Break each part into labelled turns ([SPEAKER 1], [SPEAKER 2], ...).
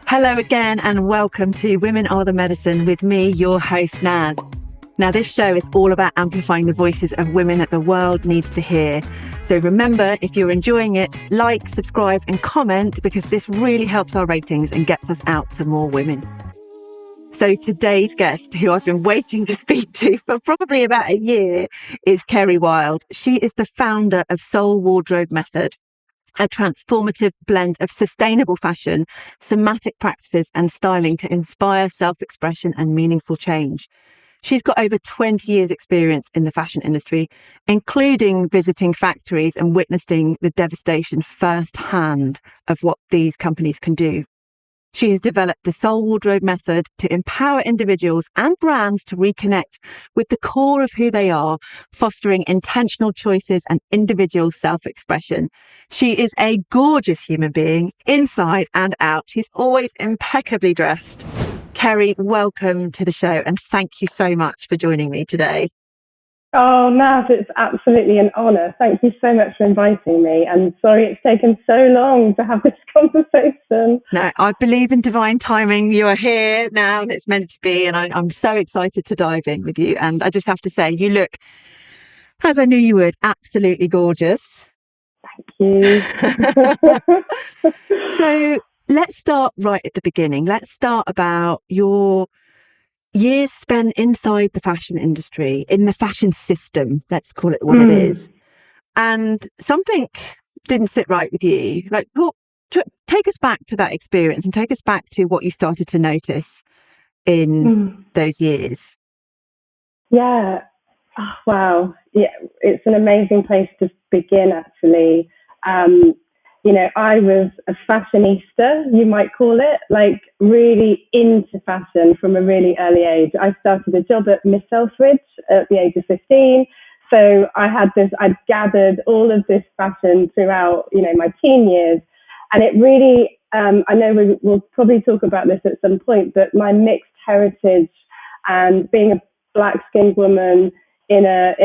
[SPEAKER 1] Hello again and welcome to Women Are the Medicine with me, your host Naz. Now this show is all about amplifying the voices of women that the world needs to hear. So remember, if you're enjoying it, like, subscribe and comment because this really helps our ratings and gets us out to more women. So today's guest, who I've been waiting to speak to for probably about a year, is Kerry Wilde. She is the founder of Soul Wardrobe Method, a transformative blend of sustainable fashion, somatic practices and styling to inspire self-expression and meaningful change. She's got over 20 years experience in the fashion industry, including visiting factories and witnessing the devastation firsthand of what these companies can do. She has developed the Soul Wardrobe Method to empower individuals and brands to reconnect with the core of who they are, fostering intentional choices and individual self-expression. She is a gorgeous human being, inside and out. She's always impeccably dressed. Kerry, welcome to the show and thank you so much for joining me today.
[SPEAKER 2] Oh, Naz, it's absolutely an honour. Thank you so much for inviting me. And sorry it's taken so long to have this conversation.
[SPEAKER 1] No, I believe in divine timing. You are here now and it's meant to be. And I'm so excited to dive in with you. And I just have to say, you look, as I knew you would, absolutely gorgeous.
[SPEAKER 2] Thank you.
[SPEAKER 1] So let's start right at the beginning. Let's start about your years spent inside the fashion industry, in the fashion system, let's call it what it is. And something didn't sit right with you. Like, well, take us back to that experience and take us back to what you started to notice in those years.
[SPEAKER 2] Yeah. Oh, wow. Yeah, it's an amazing place to begin, actually. You know, I was a fashionista, you might call it, like really into fashion from a really early age. I started a job at Miss Selfridge at the age of 15. So I'd gathered all of this fashion throughout, you know, my teen years. And it really, I know we'll probably talk about this at some point, but my mixed heritage and being a black-skinned woman in a,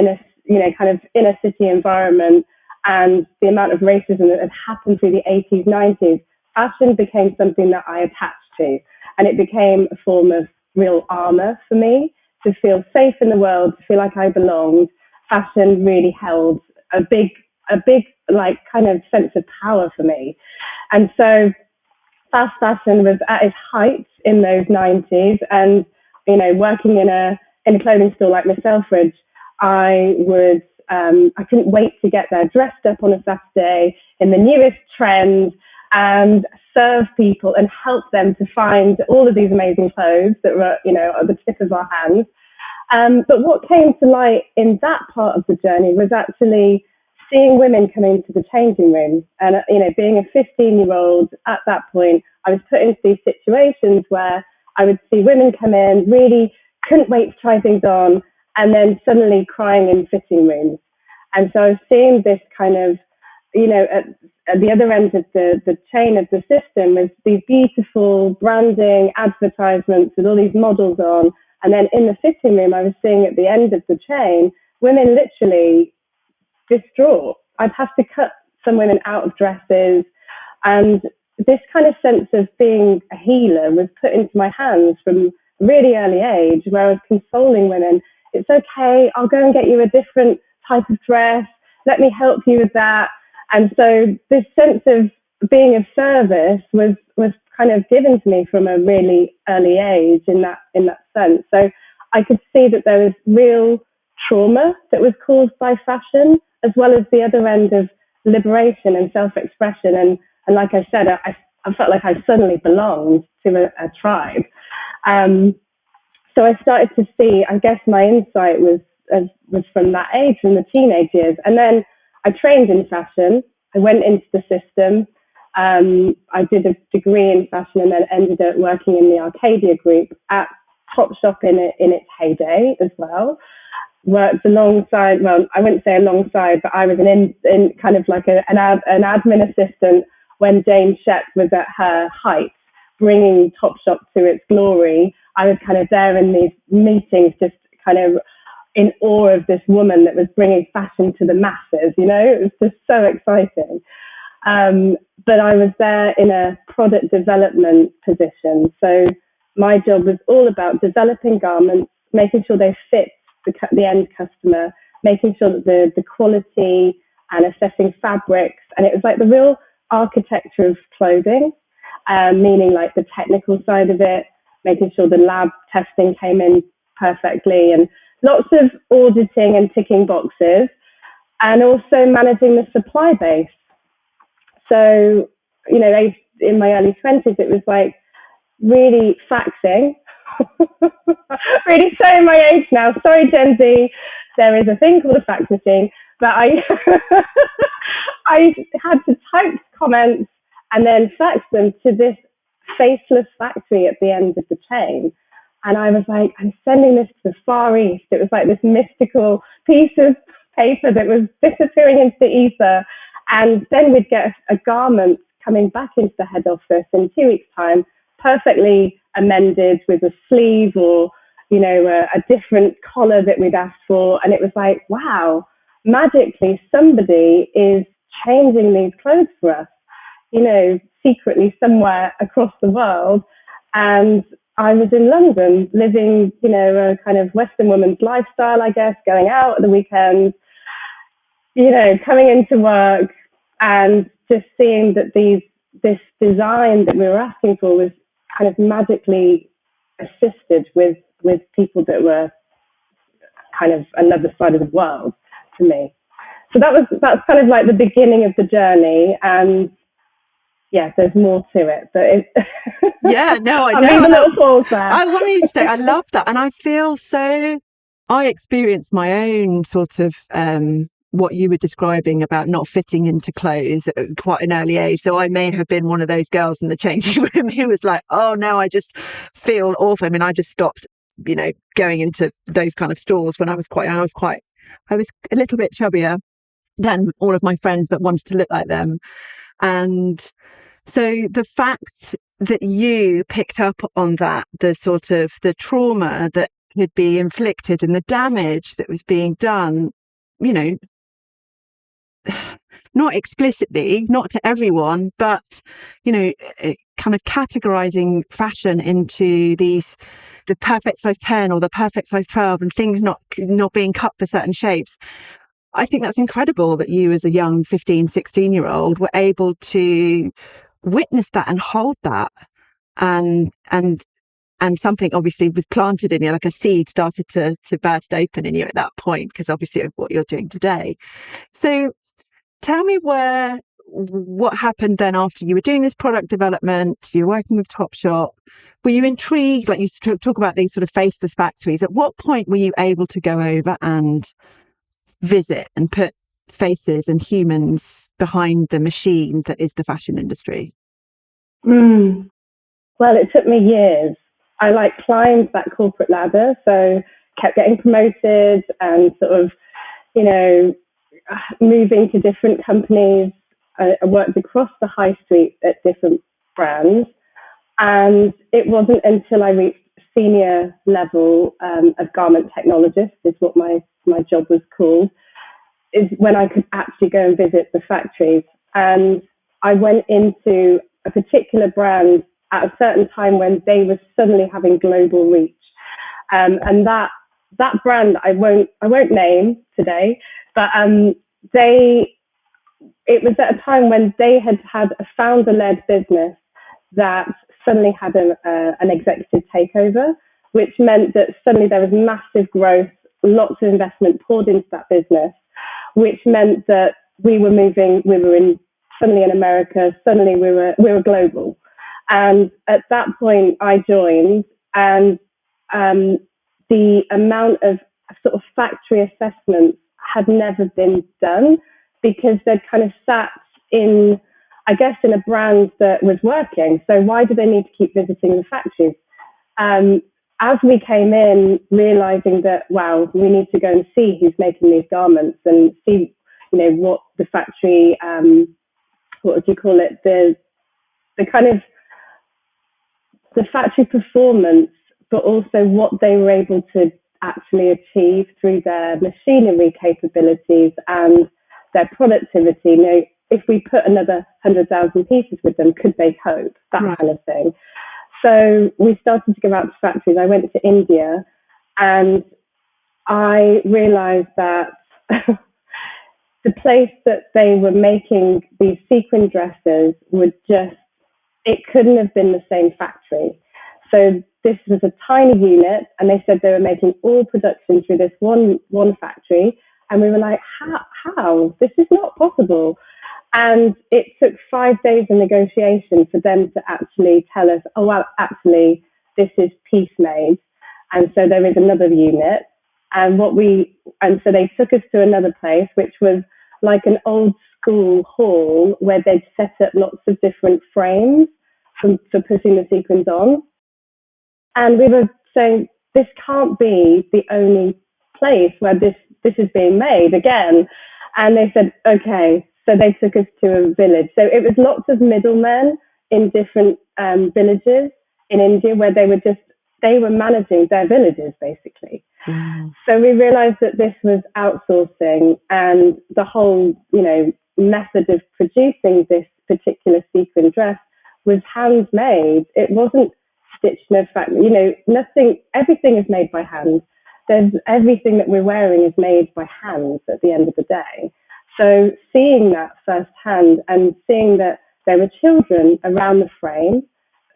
[SPEAKER 2] you know, kind of inner city environment, and the amount of racism that had happened through the 80s, 90s, fashion became something that I attached to. And it became a form of real armor for me to feel safe in the world, to feel like I belonged. Fashion really held a big, like, kind of sense of power for me. And so fast fashion was at its height in those 90s. And, you know, working in a clothing store like Miss Selfridge, I couldn't wait to get there dressed up on a Saturday in the newest trend and serve people and help them to find all of these amazing clothes that were, you know, at the tip of our hands. But what came to light in that part of the journey was actually seeing women come into the changing room. And, you know, being a 15-year-old at that point, I was put into these situations where I would see women come in, really couldn't wait to try things on, and then suddenly crying in fitting rooms. And so I was seeing this kind of, you know, at the other end of the chain of the system was these beautiful branding advertisements with all these models on. And then in the fitting room, I was seeing at the end of the chain, women literally distraught. I'd have to cut some women out of dresses. And this kind of sense of being a healer was put into my hands from a really early age, where I was consoling women. It's okay, I'll go and get you a different type of dress. Let me help you with that. And so this sense of being of service was kind of given to me from a really early age in that sense. So I could see that there was real trauma that was caused by fashion, as well as the other end of liberation and self-expression. And like I said, I felt like I suddenly belonged to a tribe. So I started to see, I guess my insight was from that age, from the teenage years. And then I trained in fashion. I went into the system. I did a degree in fashion and then ended up working in the Arcadia group at Topshop in its heyday as well. Worked alongside, well, I wouldn't say alongside, but I was in kind of like an admin assistant when Jane Shep was at her height, bringing Topshop to its glory. I was kind of there in these meetings, just kind of in awe of this woman that was bringing fashion to the masses. It was just so exciting. But I was there in a product development position. So my job was all about developing garments, making sure they fit the end customer, making sure that the quality and assessing fabrics. And it was like the real architecture of clothing, meaning like the technical side of it, making sure the lab testing came in perfectly, and lots of auditing and ticking boxes, and also managing the supply base. So, in my early 20s, it was like really faxing, really showing my age now. Sorry, Gen Z, there is a thing called a fax machine, but I had to type comments and then fax them to this faceless factory at the end of the chain. And I was like, I'm sending this to the Far East. It was like this mystical piece of paper that was disappearing into the ether. And then we'd get a garment coming back into the head office in 2 weeks' time, perfectly amended with a sleeve or, a different collar that we'd asked for. And it was like, wow, magically somebody is changing these clothes for us, secretly somewhere across the world. And I was in London living, a kind of Western woman's lifestyle, I guess, going out at the weekends, coming into work and just seeing that this design that we were asking for was kind of magically assisted with people that were kind of another side of the world to me. So that's kind of like the beginning of the journey. And yeah, there's more to it, but
[SPEAKER 1] yeah, no, I know.
[SPEAKER 2] I made a little pause there.
[SPEAKER 1] I wanted to say, I love that. And I feel I experienced my own sort of, what you were describing about not fitting into clothes at quite an early age. So I may have been one of those girls in the changing room who was like, oh no, I just feel awful. I mean, I just stopped, going into those kind of stores when I was a little bit chubbier than all of my friends, but wanted to look like them. And so the fact that you picked up on that, the sort of the trauma that could be inflicted and the damage that was being done, not explicitly, not to everyone, but, kind of categorizing fashion into the perfect size 10 or the perfect size 12 and things not being cut for certain shapes. I think that's incredible that you as a young 15, 16-year-old were able to witness that and hold that. And something obviously was planted in you, like a seed started to burst open in you at that point, because obviously of what you're doing today. So tell me what happened then after you were doing this product development, you're working with Topshop. Were you intrigued, like you talk about these sort of faceless factories? At what point were you able to go over and visit and put faces and humans behind the machine that is the fashion industry?
[SPEAKER 2] Well, it took me years. I climbed that corporate ladder, so kept getting promoted and sort of, moving to different companies. I worked across the high street at different brands, and it wasn't until I reached senior level of garment technologist, is what my job was called, is when I could actually go and visit the factories. And I went into a particular brand at a certain time when they were suddenly having global reach. And that brand I won't name today, but it was at a time when they had a founder-led business that suddenly had an executive takeover, which meant that suddenly there was massive growth, lots of investment poured into that business, which meant that we were suddenly in America, suddenly we were global. And at that point I joined, and the amount of sort of factory assessments had never been done, because they'd kind of sat in a brand that was working. So why do they need to keep visiting the factories? As we came in, realizing that, wow, we need to go and see who's making these garments and see, what the factory, what would you call it? The kind of the factory performance, but also what they were able to actually achieve through their machinery capabilities and their productivity. You know, if we put another 100,000 pieces with them, could they cope? That
[SPEAKER 1] Right.
[SPEAKER 2] kind of thing. So we started to go out to factories. I went to India, and I realized that the place that they were making these sequin dresses would just, it couldn't have been the same factory. So this was a tiny unit, and they said they were making all production through this one factory. And we were like, how? This is not possible. And it took 5 days of negotiation for them to actually tell us, oh, well, actually, this is piece made. And so there is another unit. And so they took us to another place, which was like an old school hall where they'd set up lots of different frames for putting the sequins on. And we were saying, this can't be the only place where this is being made again. And they said, okay. So they took us to a village. So it was lots of middlemen in different villages in India where they were managing their villages, basically.
[SPEAKER 1] Wow.
[SPEAKER 2] So we realized that this was outsourcing, and the whole, method of producing this particular sequin dress was handmade. It wasn't stitched in a factory. Nothing, everything is made by hand. Everything that we're wearing is made by hand at the end of the day. So seeing that firsthand and seeing that there were children around the frame,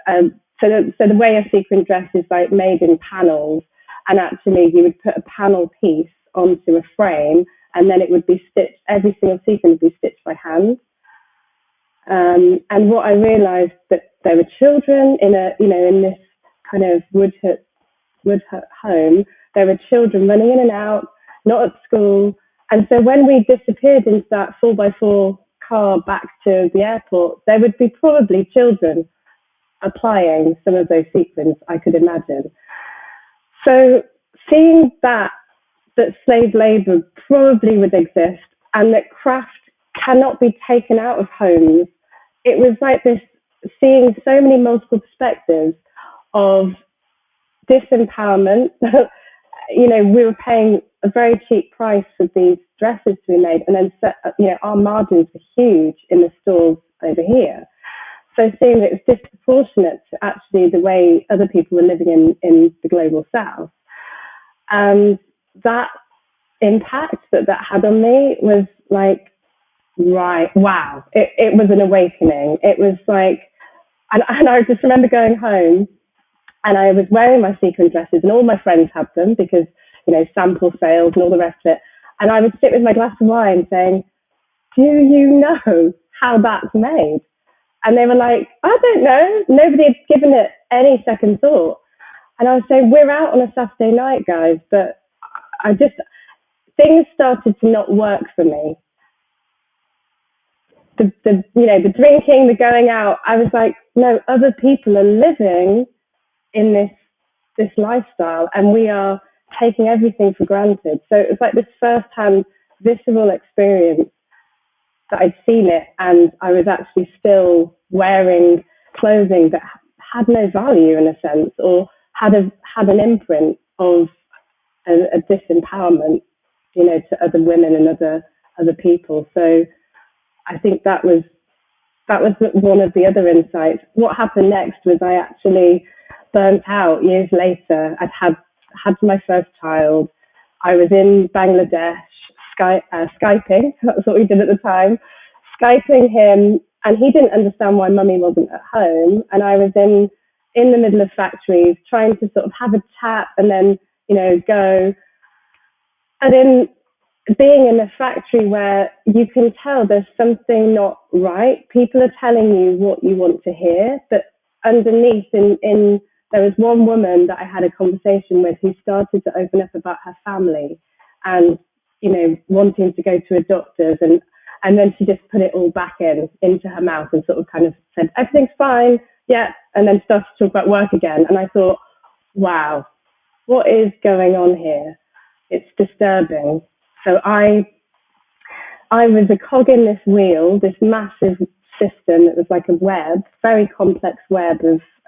[SPEAKER 2] so the way a sequin dress is like made in panels, and actually you would put a panel piece onto a frame, and then it would be stitched. Every single sequin would be stitched by hand. And what I realised, that there were children in this kind of wood hut home. There were children running in and out, not at school. And so when we disappeared into that 4x4 car back to the airport, there would be probably children applying some of those sequins, I could imagine. So seeing that slave labour probably would exist, and that craft cannot be taken out of homes, it was like this, seeing so many multiple perspectives of disempowerment. We were paying a very cheap price for these dresses to be made, and then our margins were huge in the stores over here. So seeing that it was disproportionate to actually the way other people were living in the global south, and that impact that had on me was like, right, wow, it was an awakening. It was like, and I just remember going home, and I was wearing my sequin dresses, and all my friends had them because, sample sales and all the rest of it. And I would sit with my glass of wine saying, do you know how that's made? And they were like, I don't know. Nobody had given it any second thought. And I was saying, we're out on a Saturday night, guys, but things started to not work for me. The drinking, the going out, I was like, no, other people are living in this lifestyle, and we are taking everything for granted. So it was like this first-hand visceral experience that I'd seen it, and I was actually still wearing clothing that had no value in a sense, or had an imprint of a disempowerment, to other women and other people. So I think that was one of the other insights. What happened next was I actually burnt out years later. I'd had my first child. I was in Bangladesh, Skyping. That's what we did at the time. Skyping him, and he didn't understand why mummy wasn't at home. And I was in the middle of factories trying to sort of have a chat and then, go. And then being in a factory where you can tell there's something not right. People are telling you what you want to hear, but underneath there was one woman that I had a conversation with who started to open up about her family and, wanting to go to a doctor's, and then she just put it all back into her mouth and sort of kind of said, everything's fine, yeah, and then started to talk about work again. And I thought, wow, what is going on here? It's disturbing. So I was a cog in this wheel, this massive system that was like a web, very complex web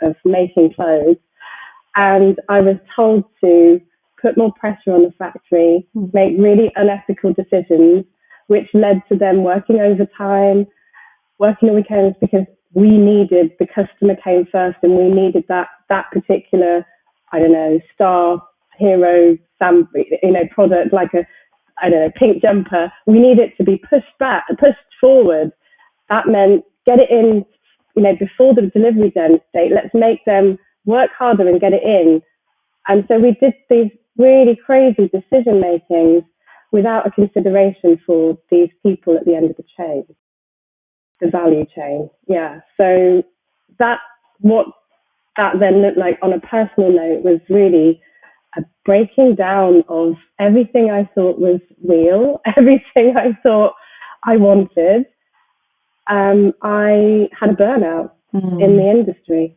[SPEAKER 2] of making clothes. And I was told to put more pressure on the factory, make really unethical decisions, which led to them working overtime, working on weekends, because the customer came first, and we needed that particular, I don't know, star hero, product, like a, I don't know, pink jumper. We need it to be pushed forward. That meant get it in, before the delivery date. Let's make them work harder and get it in. And so we did these really crazy decision makings without a consideration for these people at the end of the chain, the value chain. Yeah. So what that then looked like on a personal note was really a breaking down of everything I thought was real, everything I thought I wanted. I had a burnout in the industry.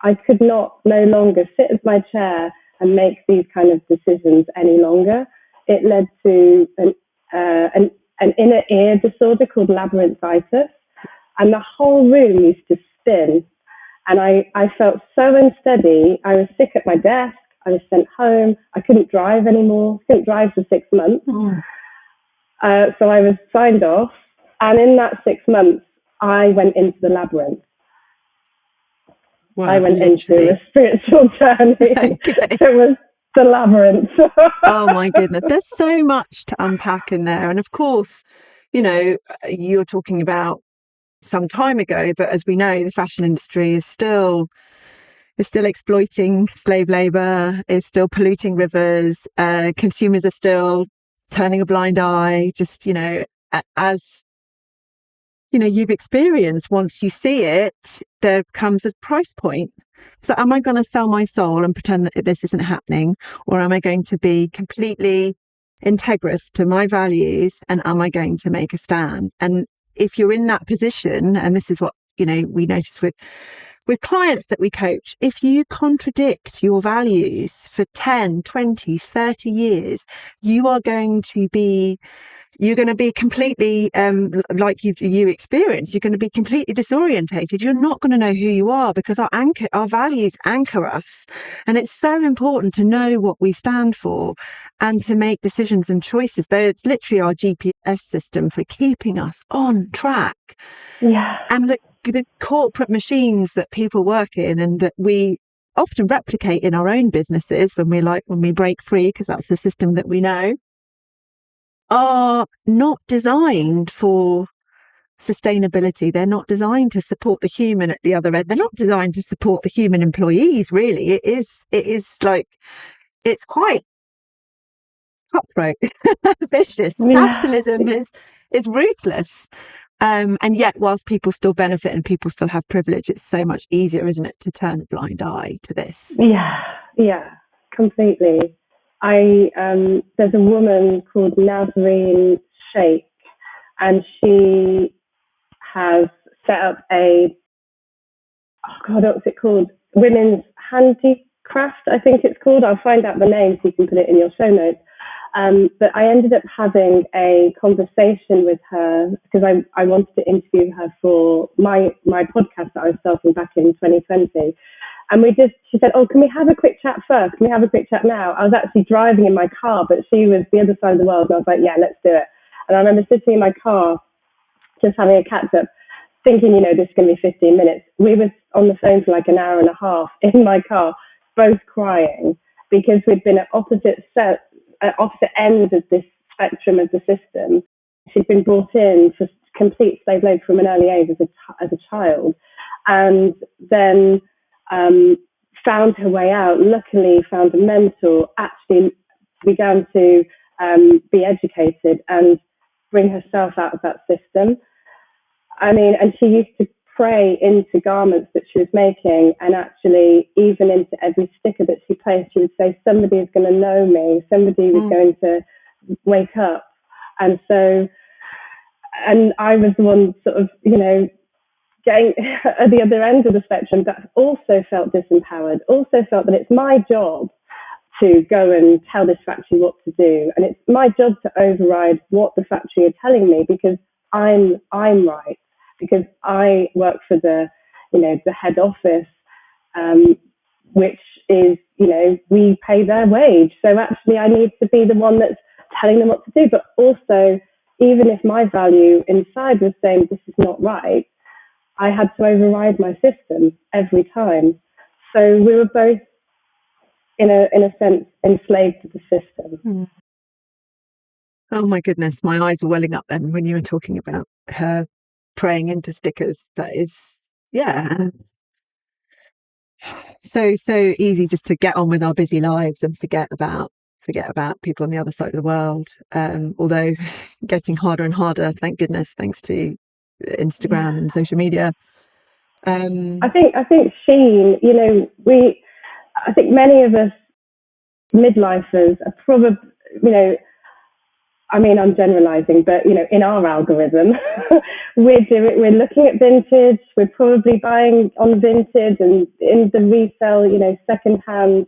[SPEAKER 2] I could no longer sit at my chair and make these kind of decisions any longer. It led to an inner ear disorder called labyrinthitis, and the whole room used to spin. And I felt so unsteady. I was sick at my desk. I was sent home. I couldn't drive anymore. Couldn't drive for 6 months. So I was signed off. And in that 6 months, I went into the labyrinth.
[SPEAKER 1] Wow,
[SPEAKER 2] I went
[SPEAKER 1] literally.
[SPEAKER 2] into a spiritual journey.
[SPEAKER 1] Okay.
[SPEAKER 2] It was the labyrinth.
[SPEAKER 1] Oh my goodness, there's so much to unpack in there. And of course, you're talking about some time ago, but as we know, the fashion industry is still exploiting slave labor, is still polluting rivers. Consumers are still turning a blind eye. Just, as you've experienced, once you see it, there comes a price point. So am I going to sell my soul and pretend that this isn't happening? Or am I going to be completely integrous to my values, and am I going to make a stand? And if you're in that position, and this is what, we notice with clients that we coach, if you contradict your values for 10, 20, 30 years, you're going to be completely, like you experienced, you're going to be completely disorientated. You're not going to know who you are, because our values anchor us. And it's so important to know what we stand for and to make decisions and choices. Though it's literally our GPS system for keeping us on track.
[SPEAKER 2] Yeah.
[SPEAKER 1] And the corporate machines that people work in, and that we often replicate in our own businesses when we break free, because that's the system that we know, are not designed for sustainability. They're not designed to support the human at the other end. They're not designed to support the human employees, really. It is like, it's quite cutthroat, vicious.
[SPEAKER 2] Yeah.
[SPEAKER 1] Capitalism is ruthless. And yet, whilst people still benefit and people still have privilege, it's so much easier, isn't it, to turn a blind eye to this?
[SPEAKER 2] Yeah, completely. There's a woman called Nazreen Sheikh, and she has set up what's it called? Women's Handicraft, I think it's called. I'll find out the name so you can put it in your show notes. But I ended up having a conversation with her because I wanted to interview her for my podcast that I was starting back in 2020. And she said, can we have a quick chat first? Can we have a quick chat now? I was actually driving in my car, but she was the other side of the world. And I was like, yeah, let's do it. And I remember sitting in my car, just having a catch up, thinking, this is going to be 15 minutes. We were on the phone for like an hour and a half in my car, both crying, because we'd been at opposite ends of this spectrum of the system. She'd been brought in for complete slave labor from an early age as a child, and then found her way out. Luckily, found a mentor. Actually, began to be educated and bring herself out of that system. I mean, and she used to pray into garments that she was making, and actually even into every sticker that she placed, she would say, somebody is going to know me, somebody is going to wake up. And I was the one sort of, getting at the other end of the spectrum that also felt disempowered, also felt that it's my job to go and tell this factory what to do. And it's my job to override what the factory are telling me, because I'm right. Because I work for the head office, which is, we pay their wage. So actually I need to be the one that's telling them what to do. But also, even if my value inside was saying this is not right, I had to override my system every time. So we were both, in a sense, enslaved to the system.
[SPEAKER 1] Mm. Oh my goodness, my eyes are welling up then when you were talking about her praying into stickers. That is, yeah, so easy just to get on with our busy lives and forget about people on the other side of the world. Although getting harder and harder, thank goodness, thanks to Instagram and social media.
[SPEAKER 2] I think Sheen, I think many of us midlifers are probably, I'm generalizing, but in our algorithm, we're looking at vintage. We're probably buying on vintage and in the resale, secondhand,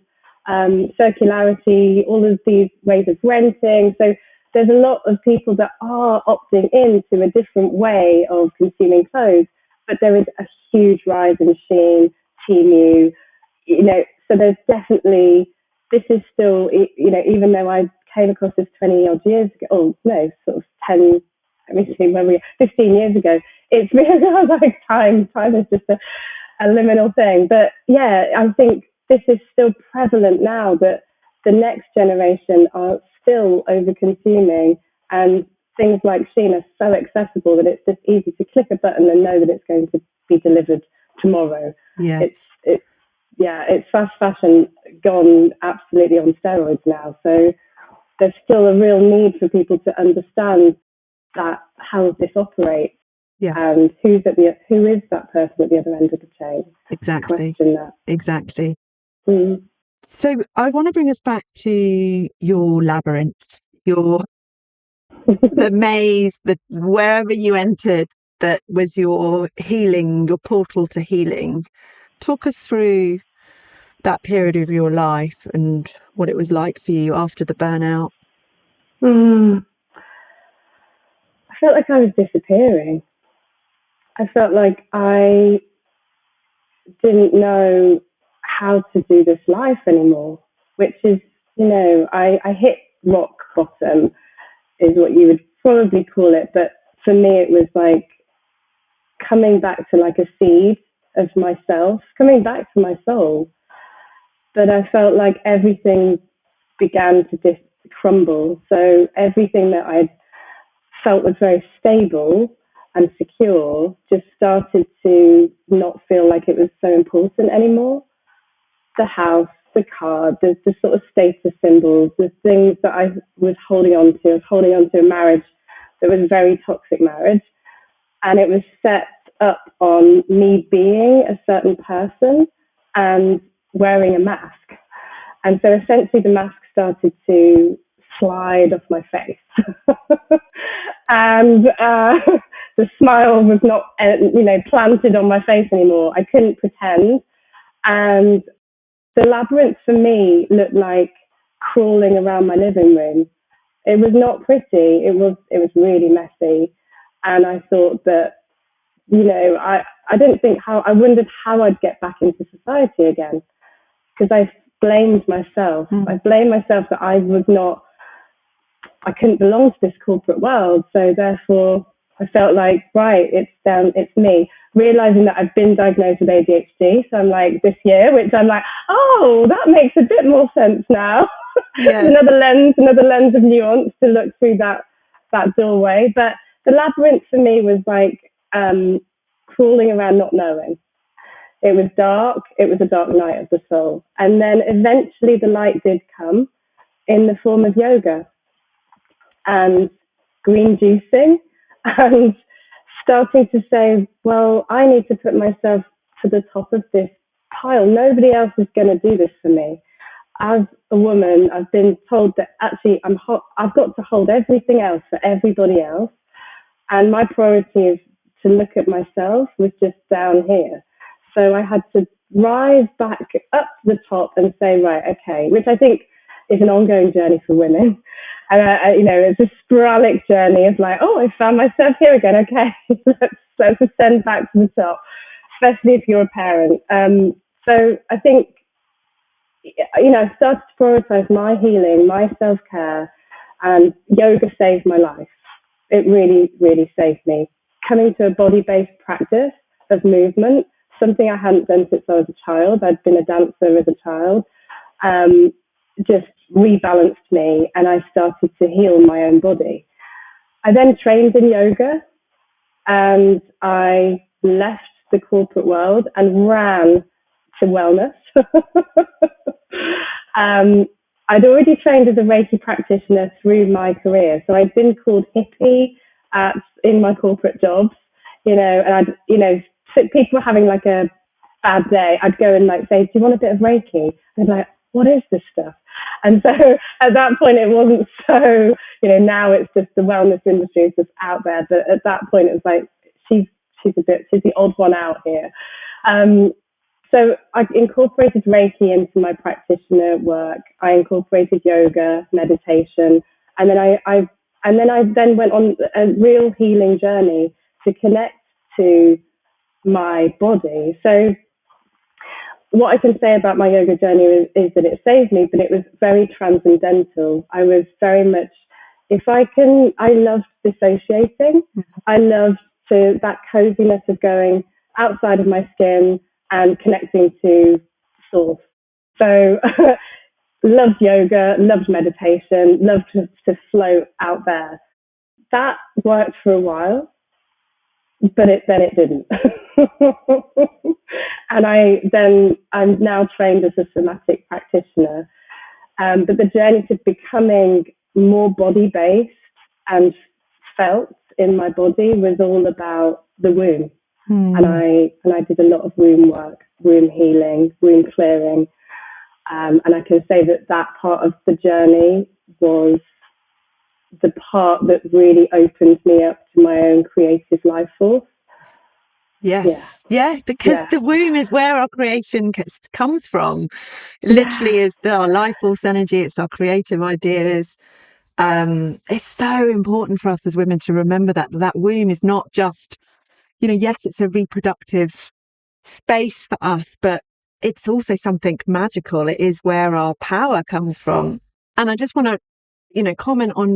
[SPEAKER 2] circularity, all of these ways of renting. So there's a lot of people that are opting into a different way of consuming clothes, but there is a huge rise in Shein, Temu, so there's definitely, this is still, even though I came across this 20 odd years ago, 10, let me see, 15 years ago, it's really like time is just a liminal thing. But yeah, I think this is still prevalent now that the next generation are still over consuming, and things like Shein are so accessible that it's just easy to click a button and know that it's going to be delivered tomorrow.
[SPEAKER 1] Yes.
[SPEAKER 2] It's fast fashion gone absolutely on steroids now. So there's still a real need for people to understand that how this operates.
[SPEAKER 1] Yes.
[SPEAKER 2] And who is that person at the other end of the chain?
[SPEAKER 1] Exactly.
[SPEAKER 2] Question that.
[SPEAKER 1] Exactly.
[SPEAKER 2] Mm.
[SPEAKER 1] So I want to bring us back to your labyrinth, the maze, wherever you entered, that was your healing, your portal to healing. Talk us through that period of your life and what it was like for you after the burnout.
[SPEAKER 2] I felt like I was disappearing. I felt like I didn't know how to do this life anymore, which is, I hit rock bottom, is what you would probably call it. But for me, it was like coming back to like a seed of myself, coming back to my soul. But I felt like everything began to crumble. So everything that I felt was very stable and secure just started to not feel like it was so important anymore. The house, the car, the sort of status symbols, the things that I was holding on to. I was holding on to a marriage that was a very toxic marriage. And it was set up on me being a certain person and wearing a mask. And so essentially the mask started to slide off my face. And the smile was not, planted on my face anymore. I couldn't pretend. And the labyrinth for me looked like crawling around my living room. It was not pretty. It was really messy. And I thought that, I wondered how I'd get back into society again, because I blamed myself. I blamed myself that I couldn't belong to this corporate world. So therefore I felt like, right, it's me. Realizing that I've been diagnosed with ADHD. So I'm like, this year, which I'm like, oh, that makes a bit more sense now. Yes. another lens of nuance to look through that doorway. But the labyrinth for me was like crawling around not knowing. It was dark. It was a dark night of the soul. And then eventually the light did come in the form of yoga and green juicing, and starting to say, well, I need to put myself to the top of this pile. Nobody else is going to do this for me. As a woman, I've been told that actually I've got to hold everything else for everybody else. And my priority is to look at myself was just down here. So I had to rise back up to the top and say, right, okay, which I think is an ongoing journey for women. And, it's a sporadic journey of like, oh, I found myself here again. Okay, let's ascend back to the top, especially if you're a parent. So I think I started to prioritize my healing, my self-care, and yoga saved my life. It really, really saved me. Coming to a body-based practice of movement, something I hadn't done since I was a child. I'd been a dancer as a child, just rebalanced me, and I started to heal my own body. I then trained in yoga, and I left the corporate world and ran to wellness. I'd already trained as a Reiki practitioner through my career, so I'd been called hippie in my corporate jobs, and people were having like a bad day. I'd go and like say, "Do you want a bit of Reiki?" And they're like, "What is this stuff?" And so at that point, it wasn't so, now it's just the wellness industry is just out there. But at that point, it was like, she's the odd one out here. So I incorporated Reiki into my practitioner work. I incorporated yoga, meditation, and then I then went on a real healing journey to connect to my body. So what I can say about my yoga journey is that it saved me, but it was very transcendental. I was very much, I loved dissociating. I loved that coziness of going outside of my skin and connecting to source. So loved yoga, loved meditation, loved to float out there. That worked for a while, but then it didn't. And I'm now trained as a somatic practitioner. But the journey to becoming more body-based and felt in my body was all about the womb. And I did a lot of womb work, womb healing, womb clearing. And I can say that part of the journey was the part that really opened me up to my own creative life force.
[SPEAKER 1] Yes. Yeah, because the womb is where our creation comes from. It literally is our life force energy. It's our creative ideas. It's so important for us as women to remember that womb is not just, yes, it's a reproductive space for us, but it's also something magical. It is where our power comes from. And I just want to, comment on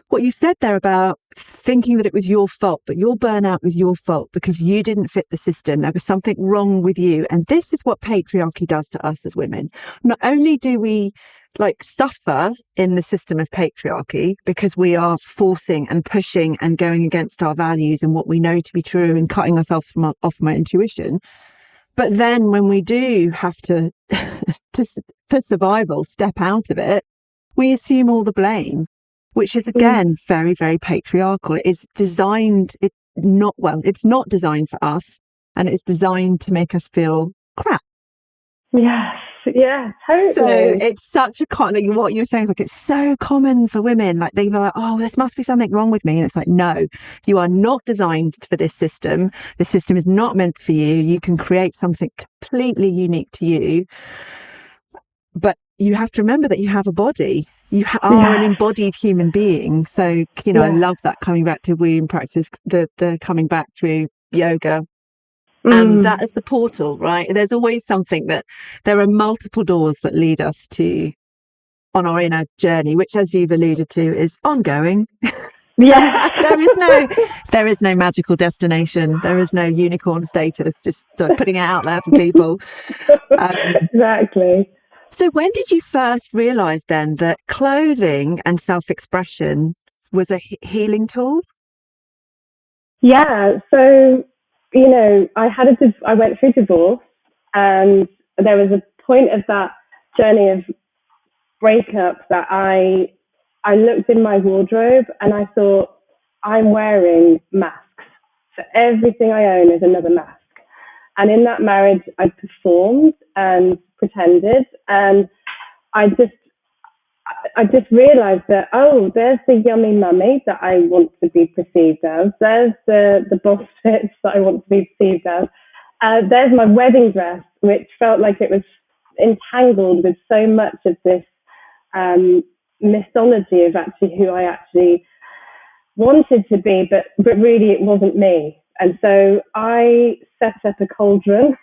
[SPEAKER 1] what you said there about thinking that it was your fault, that your burnout was your fault because you didn't fit the system. There was something wrong with you. And this is what patriarchy does to us as women. Not only do we suffer in the system of patriarchy because we are forcing and pushing and going against our values and what we know to be true and cutting ourselves off from our intuition. But then when we do have to for survival, step out of it, we assume all the blame, which is again very, very patriarchal. It is designed, it's not designed for us, and it's designed to make us feel crap.
[SPEAKER 2] Yes, yeah, totally.
[SPEAKER 1] So it's such a common, what you were saying is it's so common for women. They're like, oh, this must be something wrong with me. And it's like, no, you are not designed for this system. The system is not meant for you. You can create something completely unique to you. But you have to remember that you have a body. You are an embodied human being. So, I love that coming back to womb practice, the coming back through yoga. And that is the portal, right? There's always something there are multiple doors that lead us on our inner journey, which, as you've alluded to, is ongoing.
[SPEAKER 2] Yes.
[SPEAKER 1] there is no magical destination. There is no unicorn status, just sort of putting it out there for people.
[SPEAKER 2] Exactly.
[SPEAKER 1] So when did you first realise then that clothing and self-expression was a healing tool?
[SPEAKER 2] Yeah. So, I went through divorce, and there was a point of that journey of breakup that I looked in my wardrobe and I thought, I'm wearing masks. So everything I own is another mask. And in that marriage, I performed and pretended, and I just realized that, oh, there's the yummy mummy that I want to be perceived as. There's the boss fits that I want to be perceived as. There's my wedding dress, which felt like it was entangled with so much of this mythology of actually who I actually wanted to be, but really it wasn't me. And so I set up a cauldron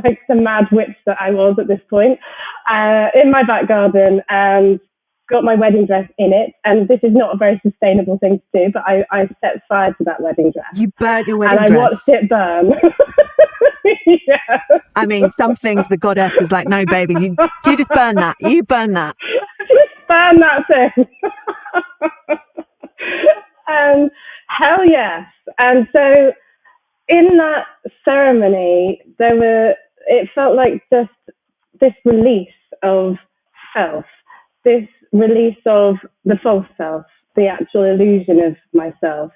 [SPEAKER 2] like the mad witch that I was at this point, in my back garden, and got my wedding dress in it. And this is not a very sustainable thing to do, but I set fire to that wedding dress.
[SPEAKER 1] You burnt your wedding
[SPEAKER 2] dress. And I watched it burn. Yeah.
[SPEAKER 1] I mean, some things the goddess is like, no, baby, you just burn that. You burn that.
[SPEAKER 2] Just burn that thing. And hell yes. And so in that ceremony, it felt like just this release of self, this release of the false self, the actual illusion of myself.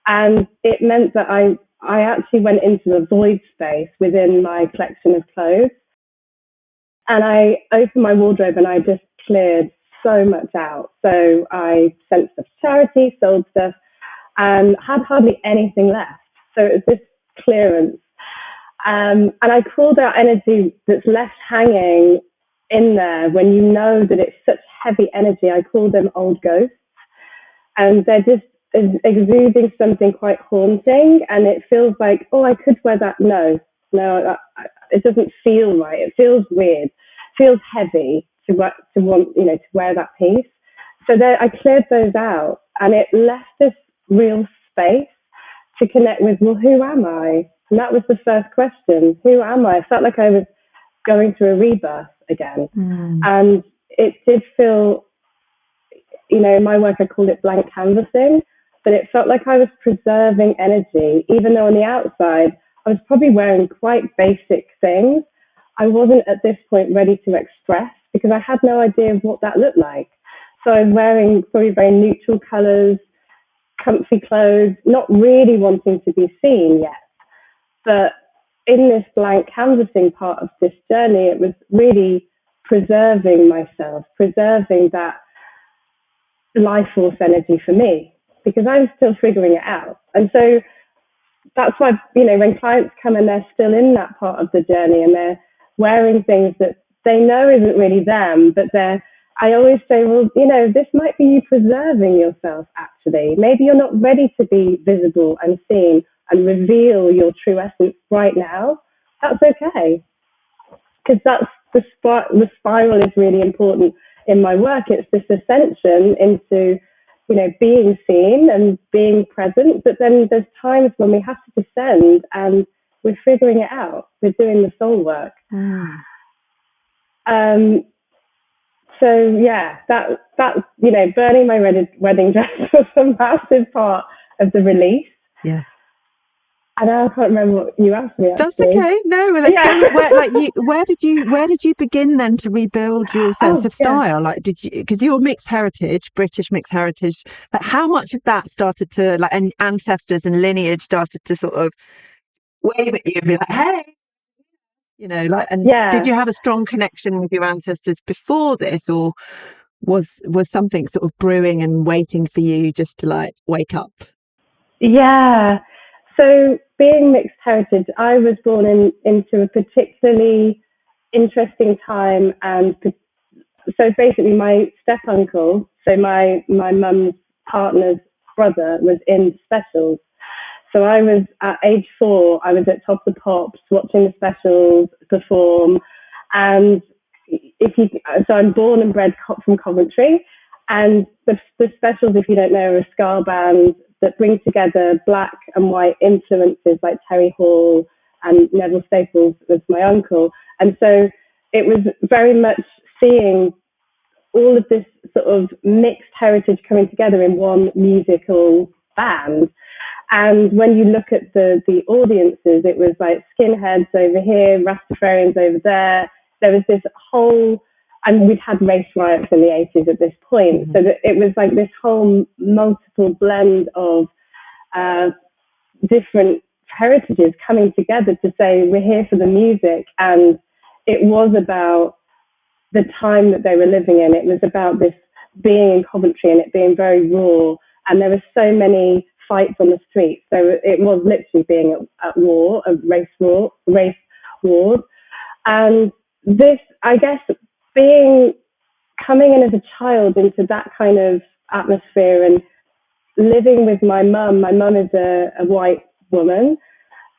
[SPEAKER 2] And it meant that I actually went into a void space within my collection of clothes. And I opened my wardrobe and I just cleared so much out. So I sent stuff to charity, sold stuff, and had hardly anything left. So it was this clearance. And I called out energy that's left hanging in there when you know that it's such heavy energy. I call them old ghosts. And they're just exuding something quite haunting. And it feels like, oh, I could wear that. No, it doesn't feel right. It feels weird. It feels heavy to want, to wear that piece. So I cleared those out, and it left this real space to connect with, well, who am I? And that was the first question. Who am I? I felt like I was going through a rebirth again. And it did feel, in my work, I called it blank canvassing, but it felt like I was preserving energy, even though on the outside, I was probably wearing quite basic things. I wasn't at this point ready to express because I had no idea of what that looked like. So I was wearing probably very neutral colors, comfy clothes, not really wanting to be seen yet. But in this blank canvassing part of this journey, it was really preserving myself, preserving that life force energy for me, because I'm still figuring it out. And so that's why, when clients come and they're still in that part of the journey and they're wearing things that they know isn't really them, but I always say, well, this might be you preserving yourself, actually. Maybe you're not ready to be visible and seen and reveal your true essence right now. That's okay. Because that's the spiral is really important in my work. It's this ascension into, being seen and being present. But then there's times when we have to descend and we're figuring it out. We're doing the soul work. So yeah, that burning my wedding dress was a massive part of the release.
[SPEAKER 1] Yeah.
[SPEAKER 2] And I can't remember what you asked me. Actually.
[SPEAKER 1] That's okay. No, let's go with where did you begin then to rebuild your sense of style? Yeah. Like, did you, because you're mixed heritage, British mixed heritage, but how much of that started to, like, and ancestors and lineage started to sort of wave at you and be like, hey, did you have a strong connection with your ancestors before this, or was something sort of brewing and waiting for you just to like wake up? Yeah.
[SPEAKER 2] So being mixed heritage, I was born into a particularly interesting time. And so basically my step-uncle, so my mum's partner's brother, was in specials. So I was at age 4, I was at Top of the Pops watching the specials perform. And so I'm born and bred from Coventry. And the specials, if you don't know, are a ska band that bring together black and white influences like Terry Hall and Neville Staples was my uncle. And so it was very much seeing all of this sort of mixed heritage coming together in one musical band. And when you look at the audiences, it was like skinheads over here, Rastafarians over there. There was this whole, and we'd had race riots in the 80s at this point. So that it was like this whole multiple blend of different heritages coming together to say, we're here for the music. And it was about the time that they were living in. It was about this being in Coventry and it being very raw. And there were so many fights on the streets. So it was literally being at war, a race war. And this, I guess, coming in as a child into that kind of atmosphere and living with my mum. My mum is a white woman,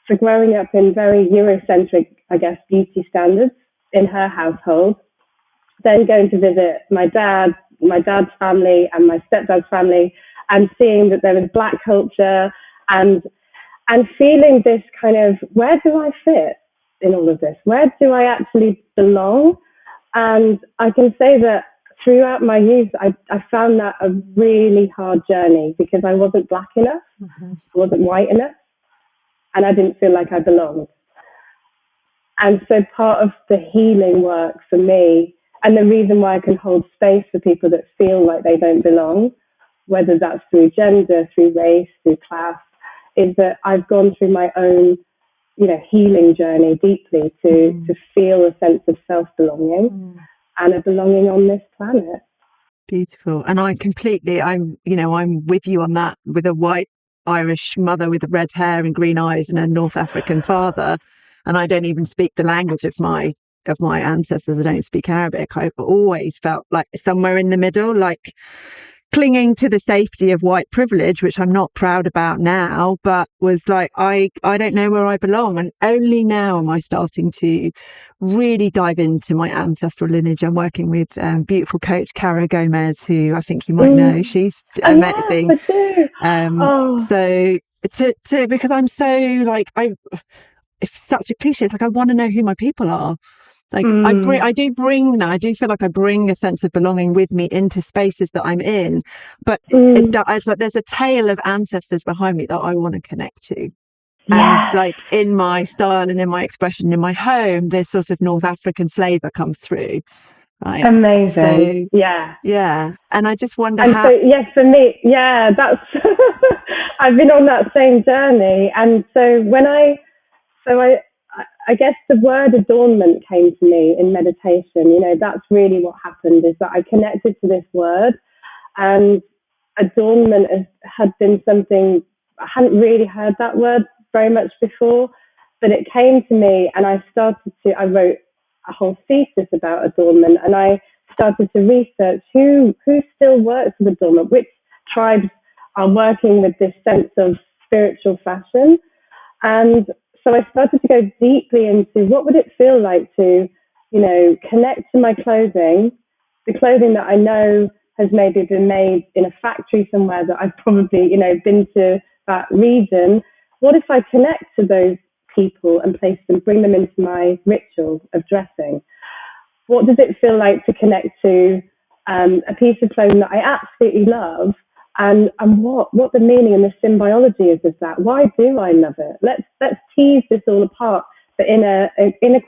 [SPEAKER 2] for growing up in very Eurocentric, I guess, beauty standards in her household, then going to visit my dad's family and my stepdad's family, and seeing that there was Black culture, and feeling this kind of, where do I fit in all of this? Where do I actually belong? And I can say that throughout my youth, I found that a really hard journey, because I wasn't Black enough, I wasn't white enough, and I didn't feel like I belonged. And so part of the healing work for me, and the reason why I can hold space for people that feel like they don't belong, whether that's through gender, through race, through class, is that I've gone through my own, healing journey deeply to feel a sense of self-belonging and a belonging on this planet.
[SPEAKER 1] Beautiful. And I'm with you on that, with a white Irish mother with red hair and green eyes and a North African father. And I don't even speak the language of my ancestors. I don't speak Arabic. I've always felt like somewhere in the middle, like clinging to the safety of white privilege, which I'm not proud about now, but was like, I don't know where I belong. And only now am I starting to really dive into my ancestral lineage. I'm working with beautiful coach Cara Gomez, who I think you might know. She's amazing.
[SPEAKER 2] Yeah, I do.
[SPEAKER 1] So because I'm so like, it's such a cliche. It's like, I want to know who my people are. Like I do feel like I bring a sense of belonging with me into spaces that I'm in, but it's like there's a tale of ancestors behind me that I want to connect to.
[SPEAKER 2] Yeah.
[SPEAKER 1] And like in my style and in my expression in my home, this sort of North African flavour comes through. Right?
[SPEAKER 2] Amazing.
[SPEAKER 1] So, yeah. And I just wonder
[SPEAKER 2] how. So yes, for me, that's I've been on that same journey, and so I guess the word adornment came to me in meditation. That's really what happened, is that I connected to this word, and adornment had been something, I hadn't really heard that word very much before, but it came to me, and I wrote a whole thesis about adornment, and I started to research who still works with adornment, which tribes are working with this sense of spiritual fashion. And so I started to go deeply into what would it feel like to, connect to my clothing, the clothing that I know has maybe been made in a factory somewhere that I've probably, been to that region. What if I connect to those people and place them, bring them into my ritual of dressing? What does it feel like to connect to a piece of clothing that I absolutely love? And what the meaning and the symbiology is of that? Why do I love it? Let's tease this all apart, but in a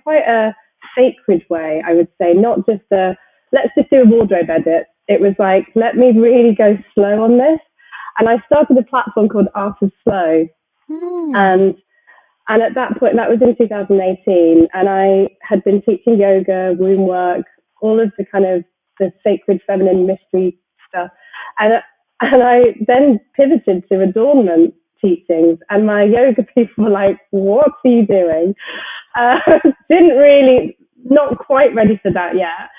[SPEAKER 2] quite a sacred way, I would say. Not just let's just do a wardrobe edit. It was like, let me really go slow on this. And I started a platform called Art of Slow, and at that point, that was in 2018, and I had been teaching yoga, womb work, all of the kind of the sacred feminine mystery stuff, and I then pivoted to adornment teachings, and my yoga people were like, what are you doing? Not quite ready for that yet.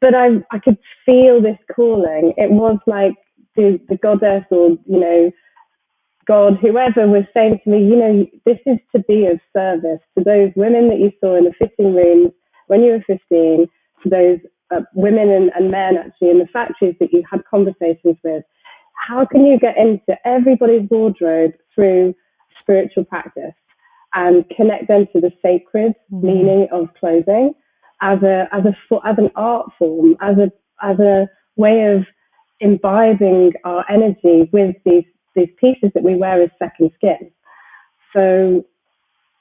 [SPEAKER 2] But I could feel this calling. It was like the goddess, or, God, whoever, was saying to me, this is to be of service to those women that you saw in the fitting rooms when you were 15, to those women and men actually in the factories that you had conversations with. How can you get into everybody's wardrobe through spiritual practice and connect them to the sacred meaning of clothing as an art form, as a way of imbibing our energy with these pieces that we wear as second skin? So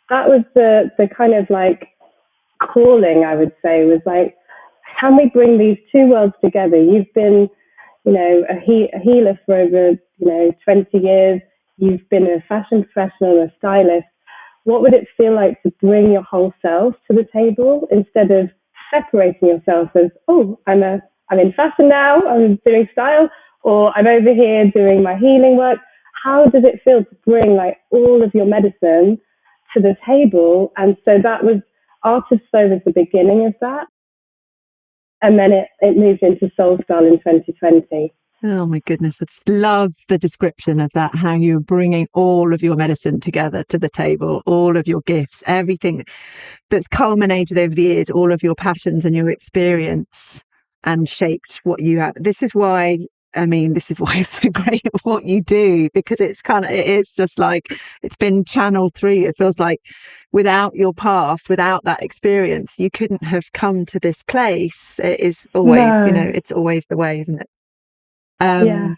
[SPEAKER 2] that was the kind of like calling, I would say, was like, can we bring these two worlds together? You've been, a healer for over, 20 years. You've been a fashion professional, a stylist. What would it feel like to bring your whole self to the table instead of separating yourself as, I'm in fashion now, I'm doing style, or I'm over here doing my healing work? How does it feel to bring like all of your medicine to the table? And so that was, Art of Slow was the beginning of that. And then it moved into Soul Style in 2020.
[SPEAKER 1] Oh my goodness. I just love the description of that, how you're bringing all of your medicine together to the table, all of your gifts, everything that's culminated over the years, all of your passions and your experience and shaped what you have. This is why you're so great at what you do, because it's just like, it's been channeled through you. It feels like without your past, without that experience, you couldn't have come to this place. It is always,
[SPEAKER 2] No.
[SPEAKER 1] it's always the way, isn't it?
[SPEAKER 2] Yeah.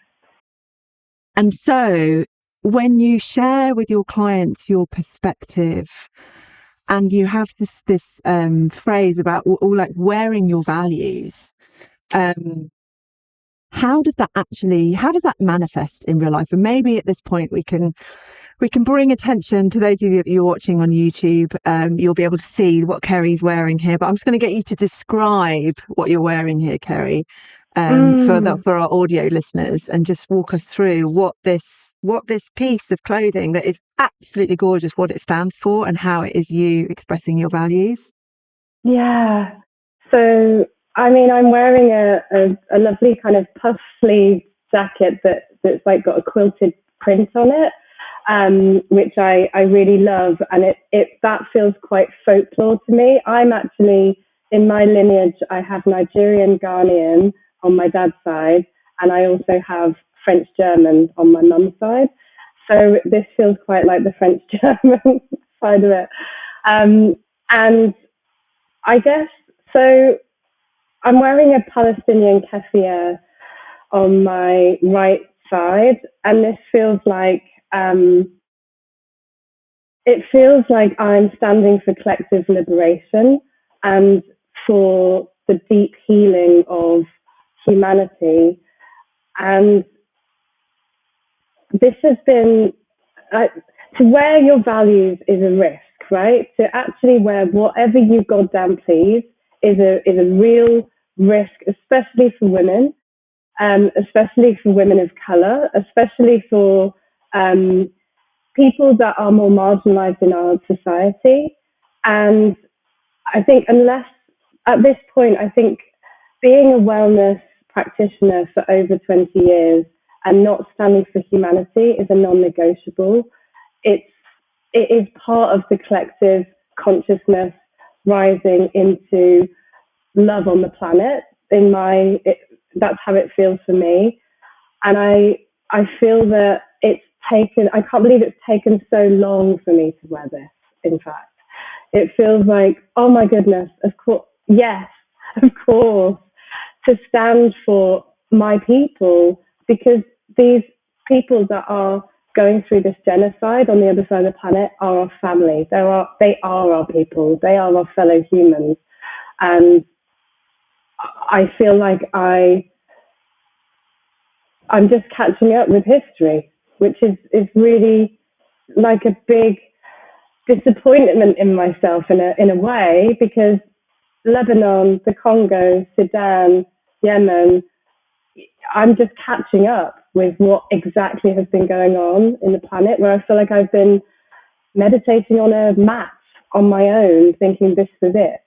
[SPEAKER 1] And so when you share with your clients your perspective, and you have this phrase about all like wearing your values, how does that manifest in real life? And maybe at this point we can bring attention to those of you that you're watching on YouTube. You'll be able to see what Kerry's wearing here, but I'm just going to get you to describe what you're wearing here, Kerry, for our audio listeners, and just walk us through what this piece of clothing that is absolutely gorgeous, what it stands for, and how it is you expressing your values.
[SPEAKER 2] Yeah. So, I'm wearing a lovely kind of puff sleeve jacket that's like got a quilted print on it, which I really love. And that feels quite folklore to me. I'm actually, in my lineage, I have Nigerian Ghanaian on my dad's side, and I also have French German on my mum's side. So this feels quite like the French German side of it. And I guess, so I'm wearing a Palestinian keffiyeh on my right side, and this feels like, I'm standing for collective liberation and for the deep healing of humanity. And this has been, to wear your values is a risk, right? To actually wear whatever you goddamn please is a real risk, especially for women, especially for women of color, especially for people that are more marginalized in our society. And I think at this point, I think being a wellness practitioner for over 20 years and not standing for humanity is a non-negotiable. It is part of the collective consciousness rising into love on the planet. That's how it feels for me, and I feel that I can't believe it's taken so long for me to wear this. In fact, it feels like, oh my goodness, of course, yes, of course, to stand for my people, because these people that are going through this genocide on the other side of the planet are our family. They are our people. They are our fellow humans. And I feel like I'm just catching up with history, which is really like a big disappointment in myself in a way, because Lebanon, the Congo, Sudan, Yemen, I'm just catching up with what exactly has been going on in the planet, where I feel like I've been meditating on a mat on my own, thinking this was it.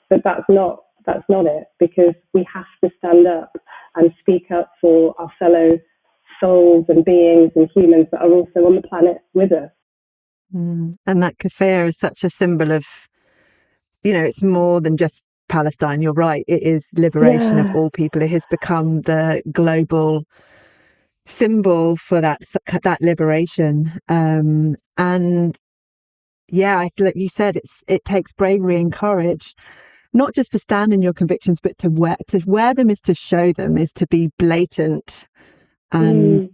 [SPEAKER 2] But that's not it, because we have to stand up and speak up for our fellow souls and beings and humans that are also on the planet with us.
[SPEAKER 1] And that keffiyeh is such a symbol of, it's more than just Palestine. You're right. It is liberation of all people. It has become the global symbol for that liberation. And yeah, like you said, it takes bravery and courage, not just to stand in your convictions, but to wear them, is to show them, is to be blatant and,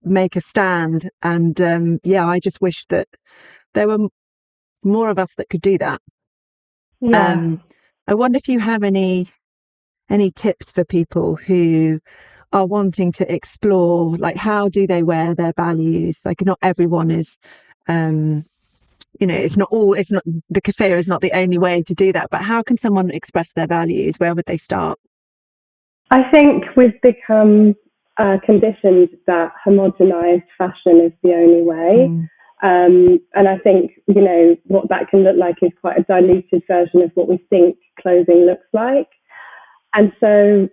[SPEAKER 1] make a stand. And I just wish that there were more of us that could do that. I wonder if you have any tips for people who are wanting to explore, like, how do they wear their values? Like, not everyone is, the keffiyeh is not the only way to do that, but how can someone express their values? Where would they start?
[SPEAKER 2] I think we've become conditioned that homogenized fashion is the only way. And I think, what that can look like is quite a diluted version of what we think clothing looks like. And so,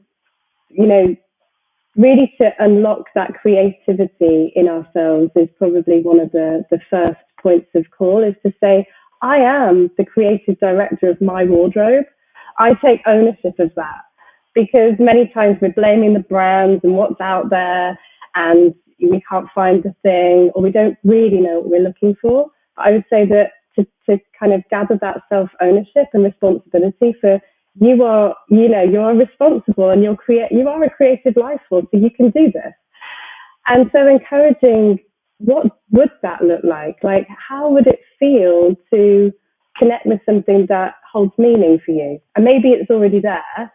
[SPEAKER 2] really to unlock that creativity in ourselves is probably one of the first points of call, is to say, I am the creative director of my wardrobe. I take ownership of that, because many times we're blaming the brands and what's out there, and we can't find the thing, or we don't really know what we're looking for. But I would say that to kind of gather that self-ownership and responsibility for, you're responsible, and you are a creative life force, so you can do this. And so encouraging, what would that look like? Like, how would it feel to connect with something that holds meaning for you? And maybe it's already there,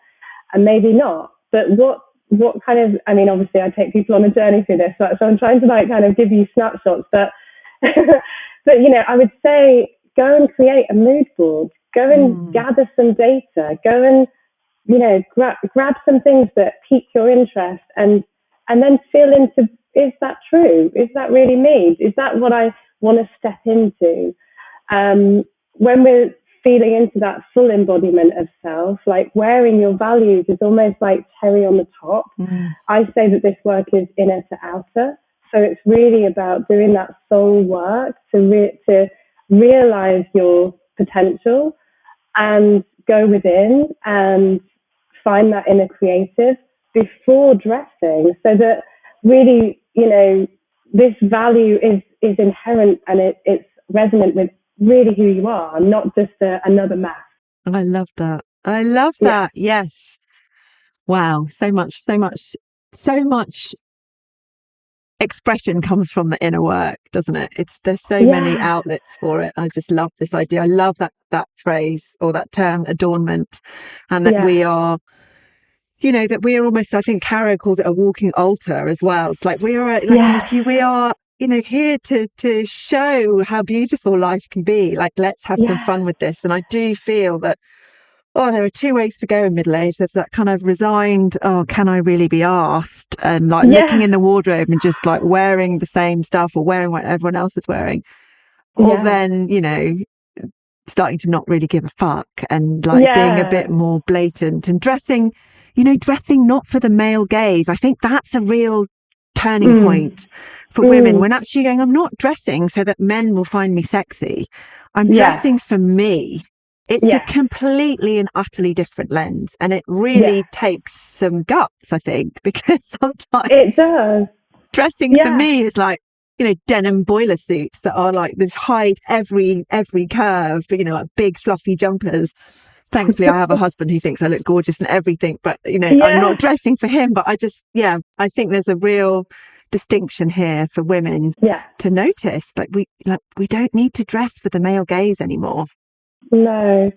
[SPEAKER 2] and maybe not. But what kind of, I mean, obviously I take people on a journey through this, so I'm trying to like kind of give you snapshots, but but I would say, go and create a mood board, go and gather some data, go and grab some things that pique your interest, and then feel into, is that true? Is that really me? Is that what I want to step into? When we're feeling into that full embodiment of self, like wearing your values is almost like cherry on the top. I say that this work is inner to outer. So it's really about doing that soul work to realize your potential and go within and find that inner creative before dressing, so that really, this value is inherent, and it's resonant with really who you are, not just another mask.
[SPEAKER 1] I love that. I love that. Yeah. Yes. Wow. So much expression comes from the inner work, doesn't it? There's so many outlets for it. I just love this idea. I love that phrase, or that term, adornment, and that we are, that we are almost, I think Caro calls it a walking altar as well. It's like we are we are here to show how beautiful life can be. Like, let's have some fun with this. And I do feel that, there are two ways to go in middle age. There's that kind of resigned, can I really be asked? And like looking in the wardrobe and just like wearing the same stuff, or wearing what everyone else is wearing. Or then, starting to not really give a fuck, and like being a bit more blatant and dressing not for the male gaze. I think that's a real turning point for women, when actually going, I'm not dressing so that men will find me sexy. I'm dressing for me. It's a completely and utterly different lens, and it really takes some guts, I think, because sometimes
[SPEAKER 2] it does.
[SPEAKER 1] Dressing for me is like, denim boiler suits that are like, that hide every curve, like big fluffy jumpers. Thankfully, I have a husband who thinks I look gorgeous and everything, but I'm not dressing for him. But I think there's a real distinction here for women to notice. Like we don't need to dress for the male gaze anymore.
[SPEAKER 2] No,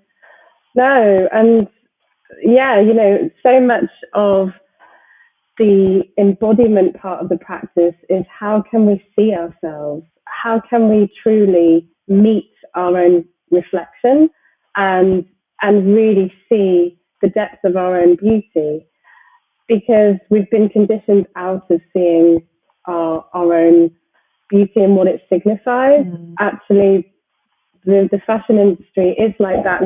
[SPEAKER 2] and so much of the embodiment part of the practice is, how can we see ourselves? How can we truly meet our own reflection and really see the depth of our own beauty? Because we've been conditioned out of seeing our own beauty and what it signifies. Actually, the fashion industry is like that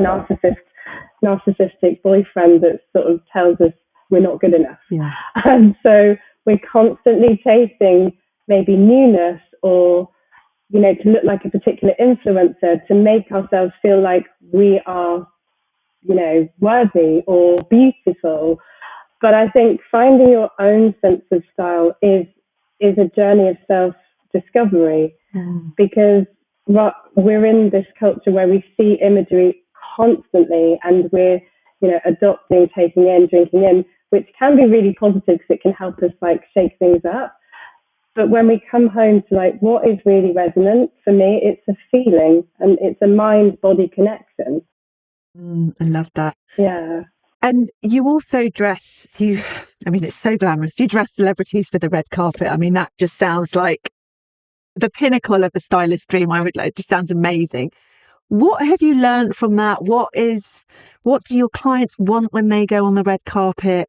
[SPEAKER 2] narcissistic boyfriend that sort of tells us we're not good enough. And so we're constantly chasing maybe newness, or to look like a particular influencer, to make ourselves feel like we are worthy or beautiful. But I think finding your own sense of style is a journey of self-discovery, because we're in this culture where we see imagery constantly, and we're adopting, taking in, drinking in, which can be really positive because it can help us like shake things up. But when we come home to like, what is really resonant for me, it's a feeling, and it's a mind-body connection.
[SPEAKER 1] I love that.
[SPEAKER 2] Yeah.
[SPEAKER 1] And you also dress, it's so glamorous. You dress celebrities for the red carpet. I mean, that just sounds like the pinnacle of a stylist dream. It just sounds amazing. What have you learned from that? What do your clients want when they go on the red carpet?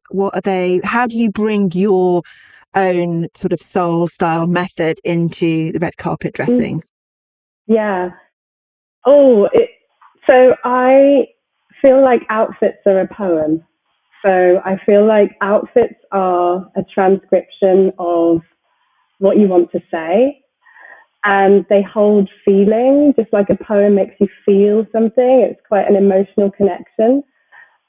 [SPEAKER 1] How do you bring your own sort of soul style method into the red carpet dressing?
[SPEAKER 2] Yeah. So I feel like outfits are a poem. So I feel like outfits are a transcription of what you want to say, and they hold feeling, just like a poem makes you feel something. It's quite an emotional connection,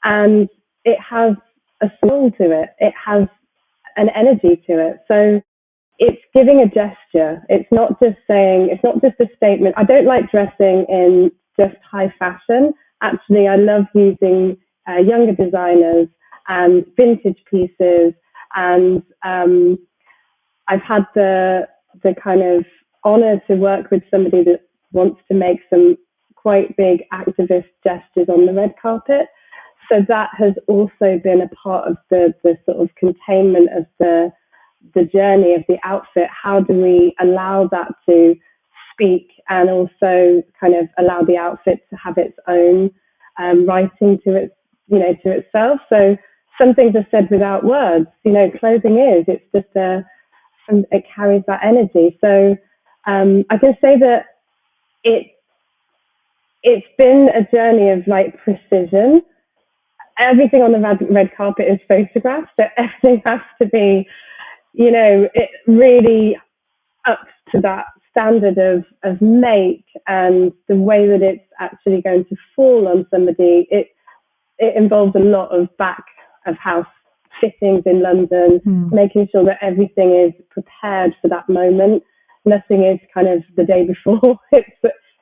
[SPEAKER 2] and it has a soul to it. It has an energy to it. So it's giving a gesture. It's not just saying, it's not just a statement. I don't like dressing in just high fashion. Actually, I love using younger designers and vintage pieces. And I've had the kind of honor to work with somebody that wants to make some quite big activist gestures on the red carpet. So that has also been a part of the sort of containment of the journey of the outfit. How do we allow that to speak, and also kind of allow the outfit to have its own writing to its, to itself? So some things are said without words. Clothing is. It's just it carries that energy. So I can say that it's been a journey of like precision. Everything on the red carpet is photographed, so everything has to be, it really ups to that standard of make, and the way that it's actually going to fall on somebody. It involves a lot of back of house fittings in London, making sure that everything is prepared for that moment. Nothing is kind of the day before. It's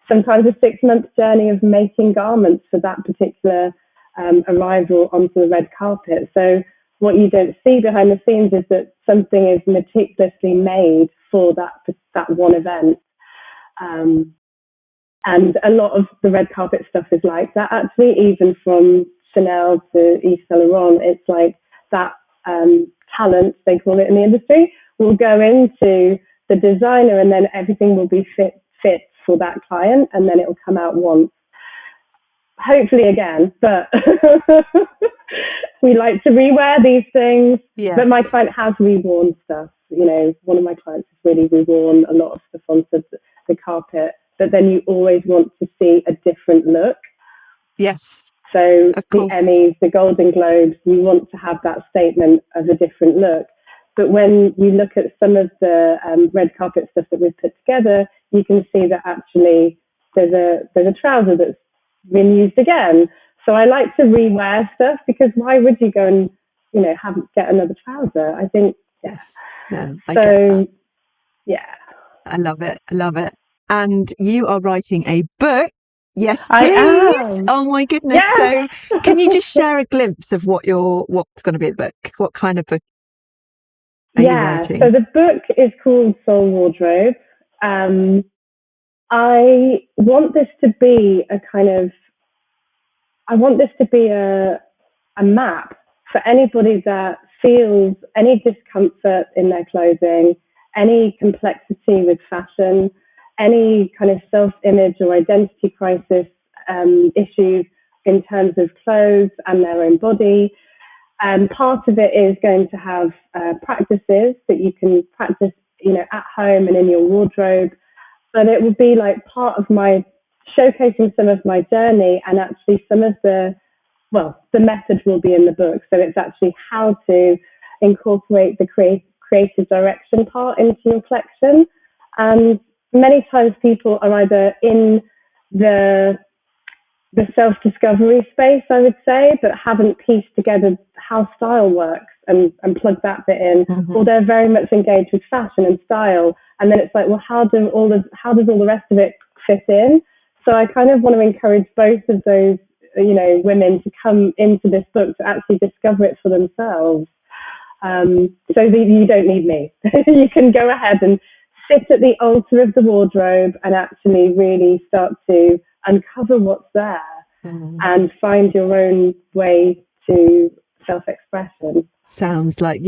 [SPEAKER 2] sometimes a 6-month journey of making garments for that particular arrival onto the red carpet. So what you don't see behind the scenes is that something is meticulously made for that one event. And a lot of the red carpet stuff is like that, actually, even from Chanel to Yves Saint Laurent. It's like that talent, they call it in the industry, will go into the designer, and then everything will be fit for that client, and then it will come out once. Hopefully again, but we like to rewear these things. Yes. But my client has reworn stuff. One of my clients has really reworn a lot of stuff onto the carpet, but then you always want to see a different look.
[SPEAKER 1] Yes.
[SPEAKER 2] So the Emmys, the Golden Globes, you want to have that statement of a different look. But when you look at some of the red carpet stuff that we've put together, you can see that actually there's a trouser that's been used again. So I like to rewear stuff, because why would you go and get another trouser? I think
[SPEAKER 1] yes. No, I get that.
[SPEAKER 2] Yeah,
[SPEAKER 1] I love it. And you are writing a book. Yes, please.
[SPEAKER 2] I am.
[SPEAKER 1] Oh my goodness.
[SPEAKER 2] Yes.
[SPEAKER 1] So can you just share a glimpse of what's going to be the book? What kind of book are you writing?
[SPEAKER 2] So the book is called Soul Wardrobe. I want this to be a map for anybody that feels any discomfort in their clothing, any complexity with fashion, any kind of self-image or identity crisis issues in terms of clothes and their own body. Part of it is going to have practices that you can practice, at home and in your wardrobe. But it will be like part of my showcasing some of my journey, and actually some of the method will be in the book. So it's actually how to incorporate the creative direction part into your collection. And many times people are either in the self-discovery space, I would say, but haven't pieced together how style works and plugged that bit in, or they're very much engaged with fashion and style. And then it's like, well, how does all the rest of it fit in? So I kind of want to encourage both of those, women to come into this book to actually discover it for themselves. So that you don't need me. You can go ahead and sit at the altar of the wardrobe and actually really start to uncover what's there and find your own way to self-expression.
[SPEAKER 1] Sounds like,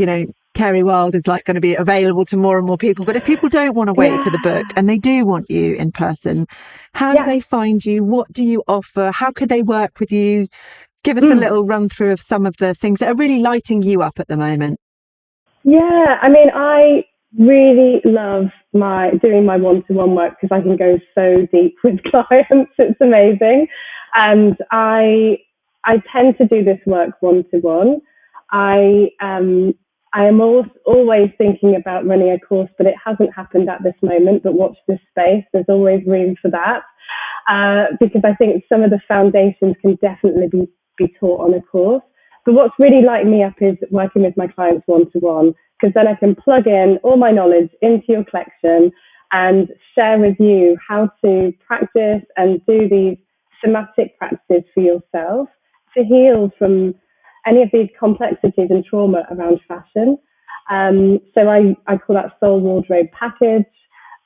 [SPEAKER 1] Kerry Wilde is like going to be available to more and more people. But if people don't want to wait for the book and they do want you in person, how do they find you? What do you offer? How could they work with you? Give us a little run through of some of the things that are really lighting you up at the moment.
[SPEAKER 2] Yeah, I mean, I really love doing my one-to-one work, because I can go so deep with clients. It's amazing. And I tend to do this work one-to-one. I am always thinking about running a course, but it hasn't happened at this moment. But watch this space. There's always room for that, because I think some of the foundations can definitely be taught on a course. But what's really lighting me up is working with my clients one-to-one, because then I can plug in all my knowledge into your collection and share with you how to practice and do these somatic practices for yourself to heal from any of these complexities and trauma around fashion. So I call that soul wardrobe package.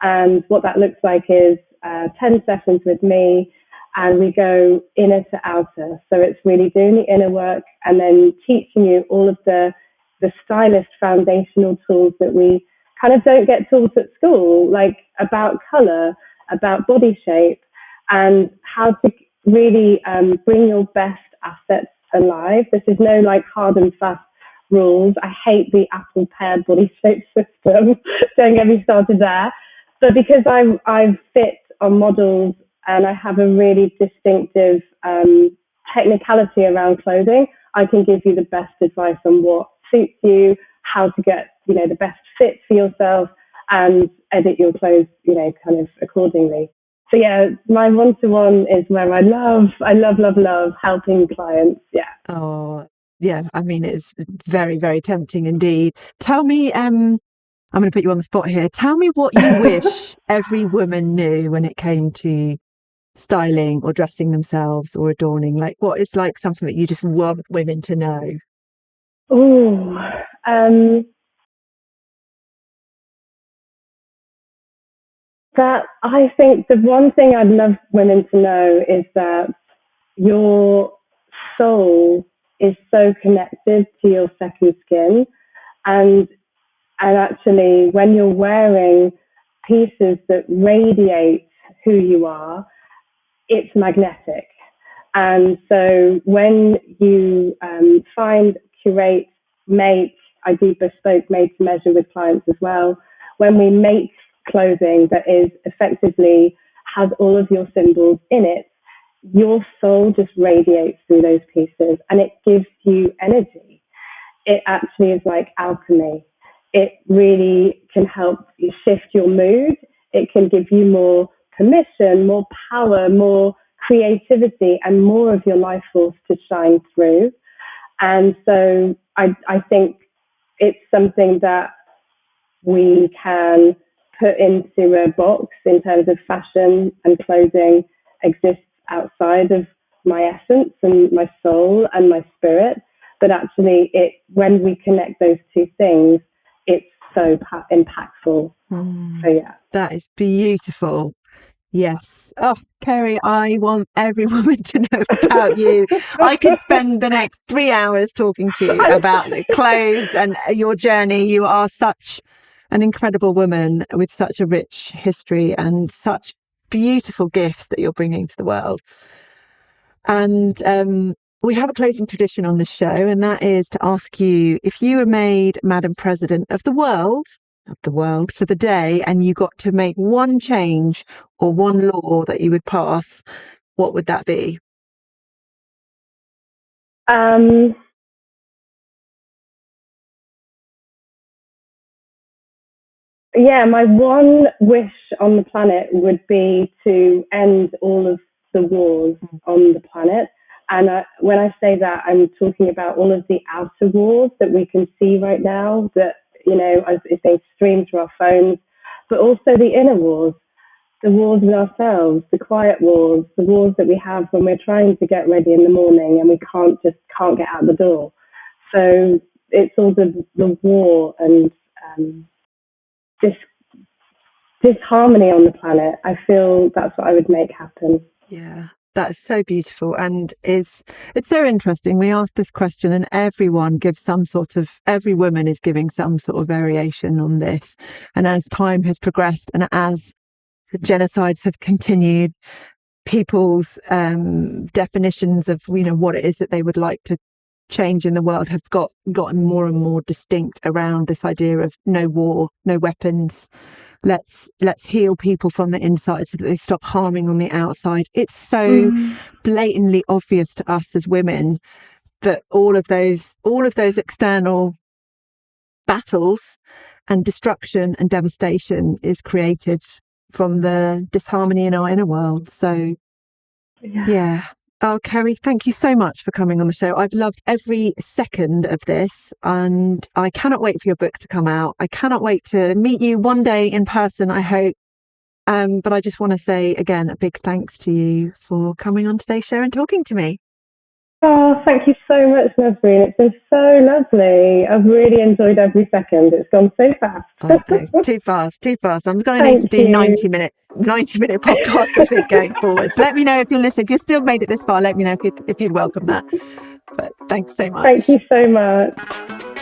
[SPEAKER 2] And what that looks like is 10 sessions with me, and we go inner to outer. So it's really doing the inner work and then teaching you all of the stylist foundational tools that we kind of don't get taught at school, like about color, about body shape, and how to really bring your best assets alive. This is no like hard and fast rules. I hate the apple pear body shape system. Don't get me started there. But because I fit on models and I have a really distinctive technicality around clothing, I can give you the best advice on what suits you, how to get, the best fit for yourself and edit your clothes, kind of accordingly. So yeah, my one-to-one is where I love helping clients. Yeah.
[SPEAKER 1] Oh, yeah. I mean, it's very, very tempting indeed. Tell me, I'm going to put you on the spot here. Tell me what you wish every woman knew when it came to styling or dressing themselves or adorning. Like, what is like something that you just want women to know?
[SPEAKER 2] Ooh, that I think the one thing I'd love women to know is that your soul is so connected to your second skin, and actually when you're wearing pieces that radiate who you are, it's magnetic. And so when you find, curate, make, I do bespoke made to measure with clients as well. When we make clothing that is effectively has all of your symbols in it, your soul just radiates through those pieces and it gives you energy. It actually is like alchemy. It really can help you shift your mood. It can give you more permission, more power, more creativity, and more of your life force to shine through. And so I think it's something that we can put into a box in terms of fashion and clothing exists outside of my essence and my soul and my spirit. But actually, when we connect those two things, it's so impactful. So yeah.
[SPEAKER 1] That is beautiful. Yes. Oh, Kerry, I want every woman to know about you. I could spend the next 3 hours talking to you about the clothes and your journey. You are such an incredible woman with such a rich history and such beautiful gifts that you're bringing to the world. And we have a closing tradition on this show, and that is to ask you, if you were made Madam President of the world for the day, and you got to make one change or one law that you would pass, what would that be?
[SPEAKER 2] Yeah, my one wish on the planet would be to end all of the wars on the planet. And when I say that, I'm talking about all of the outer wars that we can see right now that, as they stream through our phones, but also the inner wars, the wars with ourselves, the quiet wars, the wars that we have when we're trying to get ready in the morning and we can't get out the door. So it's all the war and disharmony on the planet. I feel that's what I would make happen.
[SPEAKER 1] Yeah, that's so beautiful. And it's so interesting. We asked this question and every woman is giving some sort of variation on this. And as time has progressed and as genocides have continued, people's definitions of, what it is that they would like to change in the world have gotten more and more distinct around this idea of no war, no weapons. Let's heal people from the inside so that they stop harming on the outside. It's so blatantly obvious to us as women that all of those external battles and destruction and devastation is created from the disharmony in our inner world. So yeah. Oh, Kerry, thank you so much for coming on the show. I've loved every second of this, and I cannot wait for your book to come out. I cannot wait to meet you one day in person, I hope. But I just want to say again, a big thanks to you for coming on today's show and talking to me.
[SPEAKER 2] Oh, thank you so much, Nazreen. It's been so lovely. I've really enjoyed every second. It's gone so fast.
[SPEAKER 1] I know. Too fast. I'm going to need to do 90-minute podcasts, I think, going forward. Let me know if you're listening. If you've still made it this far, let me know if you'd welcome that. But thanks so much.
[SPEAKER 2] Thank you so much.